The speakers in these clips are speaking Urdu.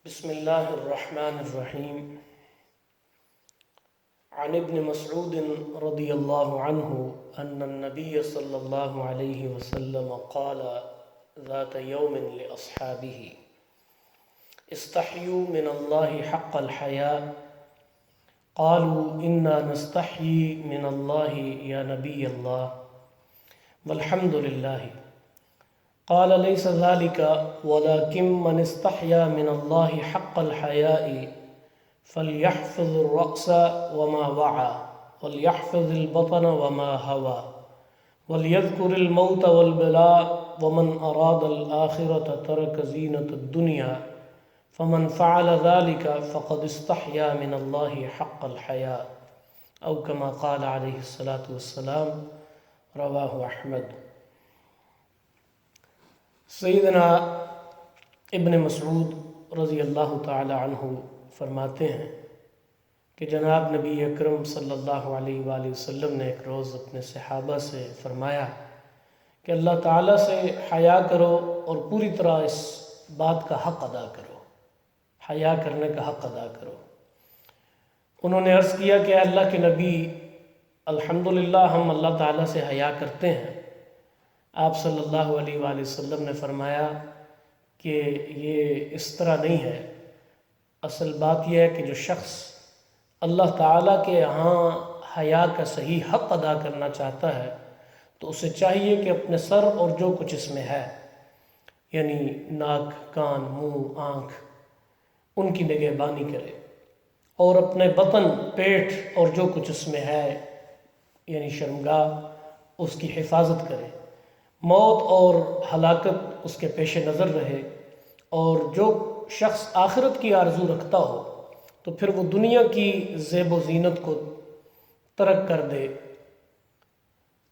بسم الله الرحمن الرحيم. عن ابن مسعود رضي الله عنه أن النبي صلى الله عليه وسلم قال ذات يوم لأصحابه: استحيوا من الله حق الحياء. قالوا: إنا نستحيي من الله يا نبي الله، والحمد لله. قال: ليس ذلك ولكن من استحيا من الله حق الحياء فليحفظ الرأس وما وعى، وليحفظ البطن وما هوى، وليذكر الموت والبلاء، ومن أراد الآخرة ترك زينة الدنيا، فمن فعل ذلك فقد استحيا من الله حق الحياء، أو كما قال عليه الصلاة والسلام. رواه أحمد. سیدنا ابن مسعود رضی اللہ تعالی عنہ فرماتے ہیں کہ جناب نبی اکرم صلی اللہ علیہ وآلہ وسلم نے ایک روز اپنے صحابہ سے فرمایا کہ اللہ تعالیٰ سے حیا کرو اور پوری طرح اس بات کا حق ادا کرو، حیا کرنے کا حق ادا کرو۔ انہوں نے عرض کیا کہ اللہ کے نبی، الحمدللہ ہم اللہ تعالیٰ سے حیا کرتے ہیں۔ آپ صلی اللہ علیہ وآلہ وسلم نے فرمایا کہ یہ اس طرح نہیں ہے، اصل بات یہ ہے کہ جو شخص اللہ تعالیٰ کے یہاں حیا کا صحیح حق ادا کرنا چاہتا ہے تو اسے چاہیے کہ اپنے سر اور جو کچھ اس میں ہے، یعنی ناک، کان، منہ، آنکھ، ان کی نگہبانی کرے، اور اپنے بطن، پیٹ اور جو کچھ اس میں ہے یعنی شرمگاہ، اس کی حفاظت کرے، موت اور ہلاکت اس کے پیش نظر رہے، اور جو شخص آخرت کی آرزو رکھتا ہو تو پھر وہ دنیا کی زیب و زینت کو ترک کر دے،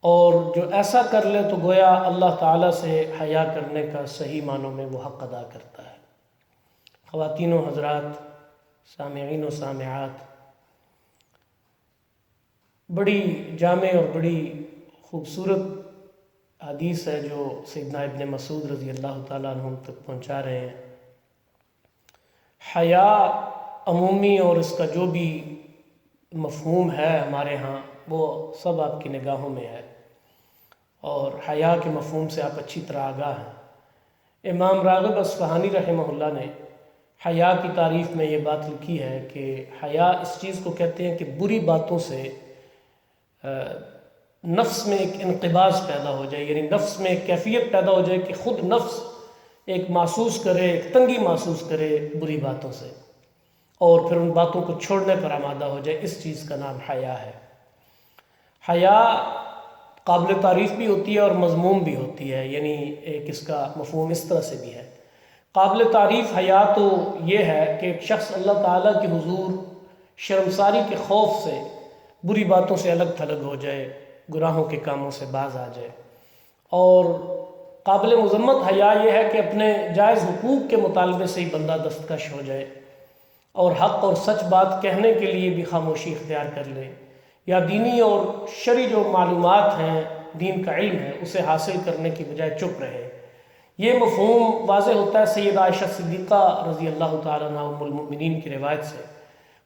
اور جو ایسا کر لے تو گویا اللہ تعالیٰ سے حیا کرنے کا صحیح معنوں میں وہ حق ادا کرتا ہے۔ خواتین و حضرات، سامعین و سامعات، بڑی جامع اور بڑی خوبصورت حدیث ہے جو سیدنا ابن مسعود رضی اللہ تعالیٰ عنہ تک پہنچا رہے ہیں۔ حیا عمومی اور اس کا جو بھی مفہوم ہے ہمارے ہاں وہ سب آپ کی نگاہوں میں ہے، اور حیا کے مفہوم سے آپ اچھی طرح آگاہ ہیں۔ امام راغب اصفہانی رحمہ اللہ نے حیا کی تعریف میں یہ بات لکھی ہے کہ حیا اس چیز کو کہتے ہیں کہ بری باتوں سے نفس میں ایک انقباض پیدا ہو جائے، یعنی نفس میں ایک کیفیت پیدا ہو جائے کہ خود نفس ایک محسوس کرے، ایک تنگی محسوس کرے بری باتوں سے، اور پھر ان باتوں کو چھوڑنے پر آمادہ ہو جائے۔ اس چیز کا نام حیا ہے۔ حیا قابل تعریف بھی ہوتی ہے اور مذموم بھی ہوتی ہے، یعنی ایک اس کا مفہوم اس طرح سے بھی ہے۔ قابل تعریف حیا تو یہ ہے کہ ایک شخص اللہ تعالیٰ کے حضور شرمساری کے خوف سے بری باتوں سے الگ تھلگ ہو جائے، گناہوں کے کاموں سے باز آ جائے۔ اور قابل مذمت حیا یہ ہے کہ اپنے جائز حقوق کے مطالبے سے ہی بندہ دستکش ہو جائے، اور حق اور سچ بات کہنے کے لیے بھی خاموشی اختیار کر لے، یا دینی اور شرعی جو معلومات ہیں، دین کا علم ہے، اسے حاصل کرنے کی بجائے چپ رہے۔ یہ مفہوم واضح ہوتا ہے سیدہ عائشہ صدیقہ رضی اللہ تعالیٰ عنہا ام المؤمنین کی روایت سے۔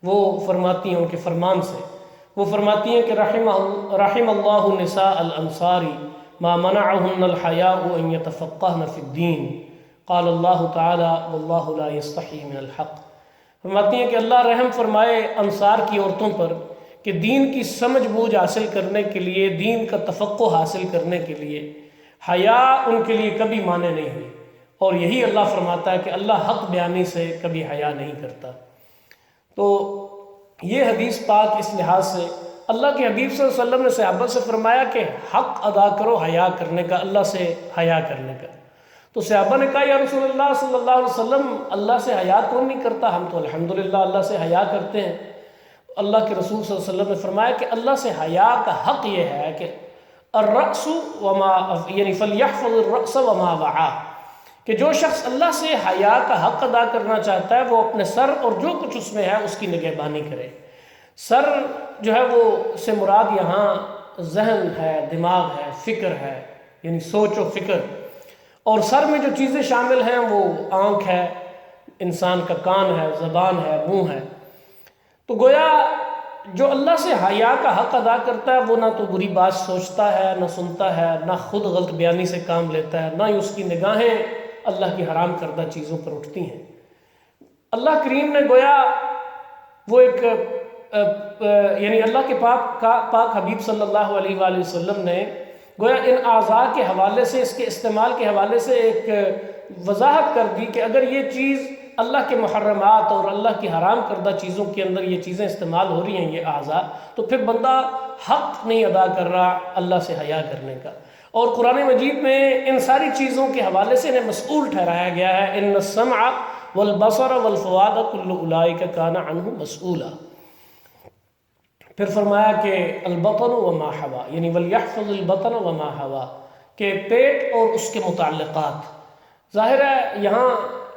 وہ فرماتی ہیں، ان کے فرمان سے وہ فرماتی ہیں کہ رحم اللہ نساء الانصار ما منعهن الحیاء ان يتفقهن فی الدین، قال اللہ تعالی واللہ لا یستحی من الحق۔ فرماتی ہیں کہ اللہ رحم فرمائے انصار کی عورتوں پر کہ دین کی سمجھ بوجھ حاصل کرنے کے لیے، دین کا تفقہ حاصل کرنے کے لیے حیا ان کے لیے کبھی مانع نہیں ہوئی، اور یہی اللہ فرماتا ہے کہ اللہ حق بیانی سے کبھی حیا نہیں کرتا۔ تو یہ حدیث پاک اس لحاظ سے اللہ کے حبیب صلی اللہ علیہ وسلم نے صحابہ سے فرمایا کہ حق ادا کرو حیا کرنے کا، اللہ سے حیا کرنے کا۔ تو صحابہ نے کہا یا رسول اللہ صلی اللہ علیہ وسلم، اللہ سے حیا کون نہیں کرتا؟ ہم تو الحمدللہ اللہ سے حیا کرتے ہیں۔ اللہ کے رسول صلی اللہ علیہ وسلم نے فرمایا کہ اللہ سے حیا کا حق یہ ہے کہ الرأس وما یعنی فلیحفظ الرأس وما وعى، کہ جو شخص اللہ سے حیا کا حق ادا کرنا چاہتا ہے وہ اپنے سر اور جو کچھ اس میں ہے اس کی نگہبانی کرے۔ سر جو ہے وہ سے مراد یہاں ذہن ہے، دماغ ہے، فکر ہے، یعنی سوچ و فکر، اور سر میں جو چیزیں شامل ہیں وہ آنکھ ہے، انسان کا کان ہے، زبان ہے، منہ ہے۔ تو گویا جو اللہ سے حیا کا حق ادا کرتا ہے وہ نہ تو بری بات سوچتا ہے، نہ سنتا ہے، نہ خود غلط بیانی سے کام لیتا ہے، نہ ہی اس کی نگاہیں اللہ کی حرام کردہ چیزوں پر اٹھتی ہیں۔ اللہ کریم نے گویا وہ ایک یعنی اللہ کے پاک حبیب صلی اللہ علیہ وآلہ وسلم نے گویا ان اعضاء کے حوالے سے، اس کے استعمال کے حوالے سے ایک وضاحت کر دی کہ اگر یہ چیز اللہ کے محرمات اور اللہ کی حرام کردہ چیزوں کے اندر یہ چیزیں استعمال ہو رہی ہیں، یہ اعضاء، تو پھر بندہ حق نہیں ادا کر رہا اللہ سے حیا کرنے کا۔ اور قرآن مجید میں ان ساری چیزوں کے حوالے سے انہیں مسئول ٹھہرایا گیا ہے، ان السمع والبصر والفؤاد کل اولئک کان عنہ مسئولا۔ پھر فرمایا کہ البطن وما حوا، یعنی ولیحفظ البطن وما حوا، کہ پیٹ اور اس کے متعلقات۔ ظاہر ہے یہاں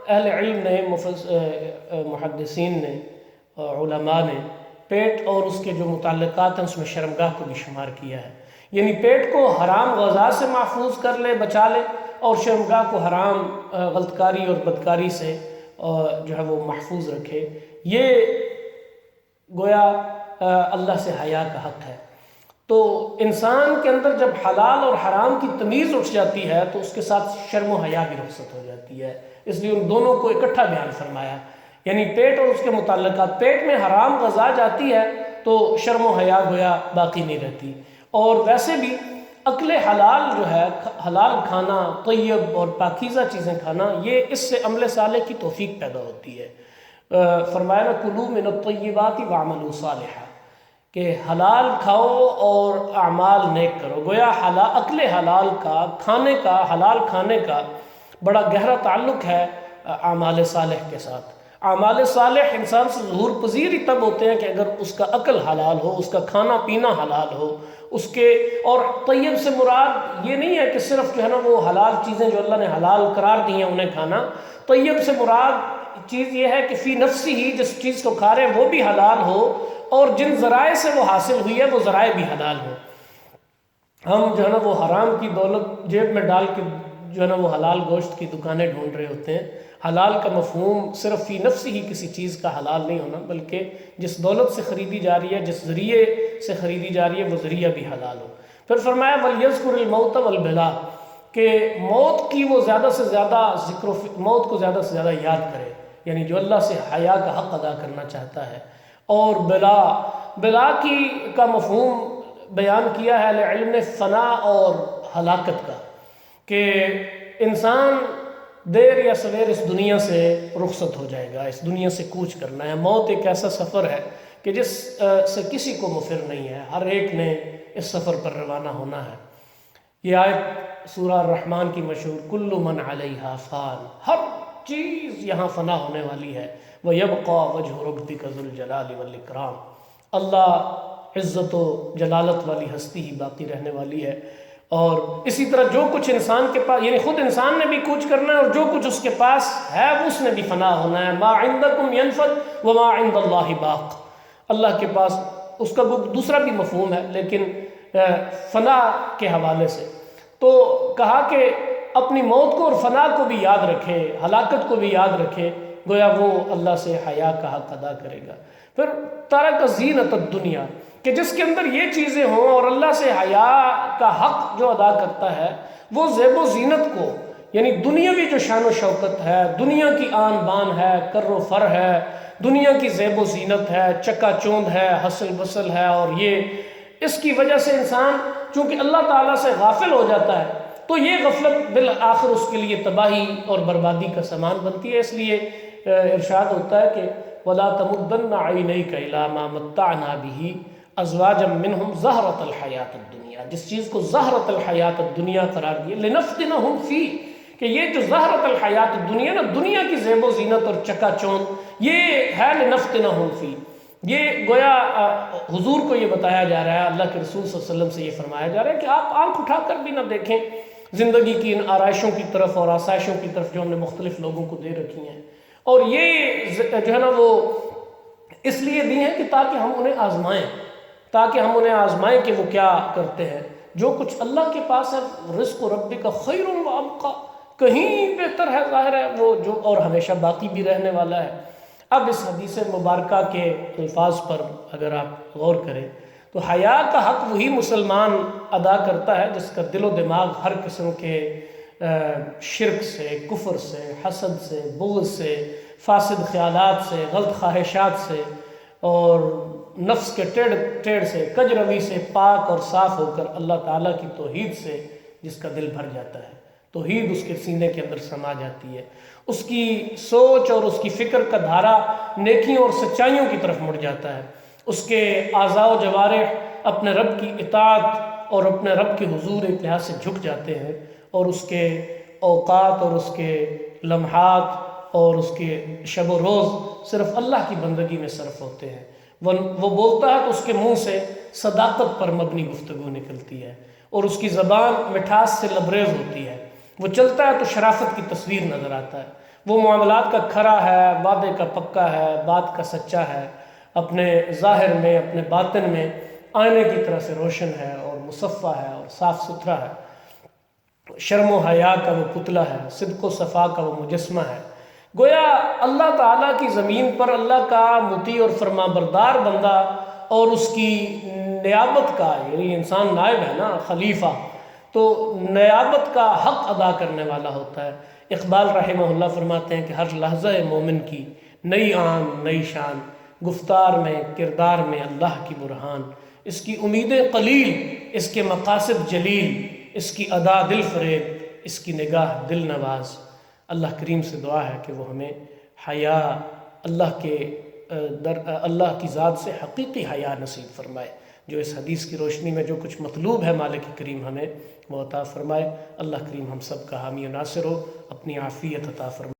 اہل علم نے، محدثین نے، علماء نے پیٹ اور اس کے جو متعلقات ہیں اس میں شرمگاہ کو بھی شمار کیا ہے، یعنی پیٹ کو حرام غذا سے محفوظ کر لے، بچا لے، اور شرمگاہ کو حرام غلط کاری اور بدکاری سے جو ہے وہ محفوظ رکھے۔ یہ گویا اللہ سے حیا کا حق ہے۔ تو انسان کے اندر جب حلال اور حرام کی تمیز اٹھ جاتی ہے تو اس کے ساتھ شرم و حیا بھی رخصت ہو جاتی ہے، اس لیے ان دونوں کو اکٹھا بیان فرمایا، یعنی پیٹ اور اس کے متعلقات۔ پیٹ میں حرام غذا جاتی ہے تو شرم و حیا گویا باقی نہیں رہتی۔ اور ویسے بھی عقل حلال جو ہے، حلال کھانا، طیب اور پاکیزہ چیزیں کھانا، یہ اس سے عمل صالح کی توفیق پیدا ہوتی ہے۔ فرمایا نا کلوا من الطیبات واعملوا صالحا، کہ حلال کھاؤ اور اعمال نیک کرو۔ گویا عقل حلال کا کھانے کا، حلال کھانے کا بڑا گہرا تعلق ہے اعمال صالح کے ساتھ۔ اعمال صالح انسان سے ظہور پذیر ہی تب ہوتے ہیں کہ اگر اس کا عقل حلال ہو، اس کا کھانا پینا حلال ہو، اس کے، اور طیب سے مراد یہ نہیں ہے کہ صرف جو ہے نا وہ حلال چیزیں جو اللہ نے حلال قرار دی ہیں انہیں کھانا۔ طیب سے مراد چیز یہ ہے کہ فی نفسی ہی جس چیز کو کھا رہے ہیں وہ بھی حلال ہو، اور جن ذرائع سے وہ حاصل ہوئی ہے وہ ذرائع بھی حلال ہو۔ ہم جو ہے نا وہ حرام کی دولت جیب میں ڈال کے جو ہے نا وہ حلال گوشت کی دکانیں ڈھونڈ رہے ہوتے ہیں۔ حلال کا مفہوم صرف فی نفسی ہی کسی چیز کا حلال نہیں ہونا، بلکہ جس دولت سے خریدی جا رہی ہے، جس ذریعے سے خریدی جا رہی ہے، وہ ذریعہ بھی حلال ہو۔ پھر فرمایا وَلْيَذْكُرِ الْمَوْتَ وَالْبَلَا، کہ موت کی وہ زیادہ سے زیادہ موت کو زیادہ سے زیادہ یاد کرے، یعنی جو اللہ سے حیا کا حق ادا کرنا چاہتا ہے۔ اور بلا کا مفہوم بیان کیا ہے اہل علم نے فنا اور ہلاکت کا، کہ انسان دیر یا سویر اس دنیا سے رخصت ہو جائے گا، اس دنیا سے کوچ کرنا ہے۔ موت ایک ایسا سفر ہے کہ جس سے کسی کو مفر نہیں ہے، ہر ایک نے اس سفر پر روانہ ہونا ہے۔ یہ آیت سورہ الرحمن کی مشہور کل من علیہا فان، ہر چیز یہاں فنا ہونے والی ہے۔ وَيَبْقَى وَجْهُ رَبِّكَ ذُو الْجَلَالِ وَالْإِكْرَامِ، اللہ عزت و جلالت والی ہستی ہی باقی رہنے والی ہے۔ اور اسی طرح جو کچھ انسان کے پاس، یعنی خود انسان نے بھی کوچ کرنا ہے، اور جو کچھ اس کے پاس ہے اس نے بھی فنا ہونا ہے۔ مَا عِنْدَكُمْ يَنْفَدْ وَمَا عِنْدَ اللَّهِ بَاقٍ، اللہ کے پاس اس کا دوسرا بھی مفہوم ہے لیکن فنا کے حوالے سے۔ تو کہا کہ اپنی موت کو اور فنا کو بھی یاد رکھے، ہلاکت کو بھی یاد رکھے، گویا وہ اللہ سے حیا کا حق ادا کرے گا۔ پھر ترک زینت الدنیا، کہ جس کے اندر یہ چیزیں ہوں اور اللہ سے حیا کا حق جو ادا کرتا ہے وہ زیب و زینت کو، یعنی دنیاوی جو شان و شوکت ہے، دنیا کی آن بان ہے، کر و فر ہے، دنیا کی زیب و زینت ہے، چکا چوند ہے، حسل بسل ہے، اور یہ اس کی وجہ سے انسان چونکہ اللہ تعالیٰ سے غافل ہو جاتا ہے تو یہ غفلت بالآخر اس کے لیے تباہی اور بربادی کا سامان بنتی ہے۔ اس لیے ارشاد ہوتا ہے کہ وَلَا تَمُدَّنَّ عَيْنَيْكَ إِلَىٰ مَا مَتَّعْنَا بِهِ أَزْوَاجًا مِّنْهُمْ زَهْرَةَ الْحَيَاةِ الدُّنْيَا، جس چیز کو زہرۃ الحیات الدنیا قرار دیا، لِنَفْتِنَهُمْ فِيهِ، کہ یہ جو زہرۃ الحیات الدنیا نا، دنیا کی زیب و زینت اور چکا چوند، یہ ہے لِنَفْتِنَهُمْ فِيهِ۔ یہ گویا حضور کو یہ بتایا جا رہا ہے، اللہ کے رسول صلی اللہ علیہ وسلم سے یہ فرمایا جا رہا ہے کہ آپ آنکھ اٹھا کر بھی نہ دیکھیں زندگی کی ان آرائشوں کی طرف اور آسائشوں کی طرف جو ہم نے مختلف لوگوں کو دے رکھی ہیں، اور یہ جو ہے نا وہ اس لیے دی ہیں کہ تاکہ ہم انہیں آزمائیں کہ وہ کیا کرتے ہیں۔ جو کچھ اللہ کے پاس ہے، رزق ربک خیر و ابقیٰ، کہیں بہتر ہے، ظاہر ہے وہ جو اور ہمیشہ باقی بھی رہنے والا ہے۔ اب اس حدیث مبارکہ کے الفاظ پر اگر آپ غور کریں تو حیا کا حق وہی مسلمان ادا کرتا ہے جس کا دل و دماغ ہر قسم کے شرک سے، کفر سے، حسد سے، بغض سے، فاسد خیالات سے، غلط خواہشات سے اور نفس کے ٹیڑھ سے، کج روی سے پاک اور صاف ہو کر اللہ تعالیٰ کی توحید سے جس کا دل بھر جاتا ہے، توحید اس کے سینے کے اندر سما جاتی ہے، اس کی سوچ اور اس کی فکر کا دھارا نیکیوں اور سچائیوں کی طرف مڑ جاتا ہے، اس کے اعضاء و جوارح اپنے رب کی اطاعت اور اپنے رب کے حضور ایک لحاظ سے جھک جاتے ہیں، اور اس کے اوقات اور اس کے لمحات اور اس کے شب و روز صرف اللہ کی بندگی میں صرف ہوتے ہیں۔ وہ بولتا ہے تو اس کے منہ سے صداقت پر مبنی گفتگو نکلتی ہے اور اس کی زبان مٹھاس سے لبریز ہوتی ہے، وہ چلتا ہے تو شرافت کی تصویر نظر آتا ہے، وہ معاملات کا کھرا ہے، وعدے کا پکا ہے، بات کا سچا ہے، اپنے ظاہر میں اپنے باطن میں آئینے کی طرح سے روشن ہے اور مصفہ ہے اور صاف ستھرا ہے، شرم و حیا کا وہ پتلا ہے، صدق و صفا کا وہ مجسمہ ہے۔ گویا اللہ تعالیٰ کی زمین پر اللہ کا مطیع اور فرما بردار بندہ اور اس کی نیابت کا، یعنی انسان نائب ہے نا، خلیفہ، تو نیابت کا حق ادا کرنے والا ہوتا ہے۔ اقبال رحمہ اللہ فرماتے ہیں کہ ہر لحظہ مومن کی نئی آن نئی شان، گفتار میں کردار میں اللہ کی برہان، اس کی امیدیں قلیل، اس کے مقاصد جلیل، اس کی ادا دل فریب، اس کی نگاہ دل نواز۔ اللہ کریم سے دعا ہے کہ وہ ہمیں حیا، اللہ کی ذات سے حقیقی حیا نصیب فرمائے، جو اس حدیث کی روشنی میں جو کچھ مطلوب ہے مالک کریم ہمیں وہ عطا فرمائے۔ اللہ کریم ہم سب کا حامی و ناصر ہو، اپنی عافیت عطا فرمائے۔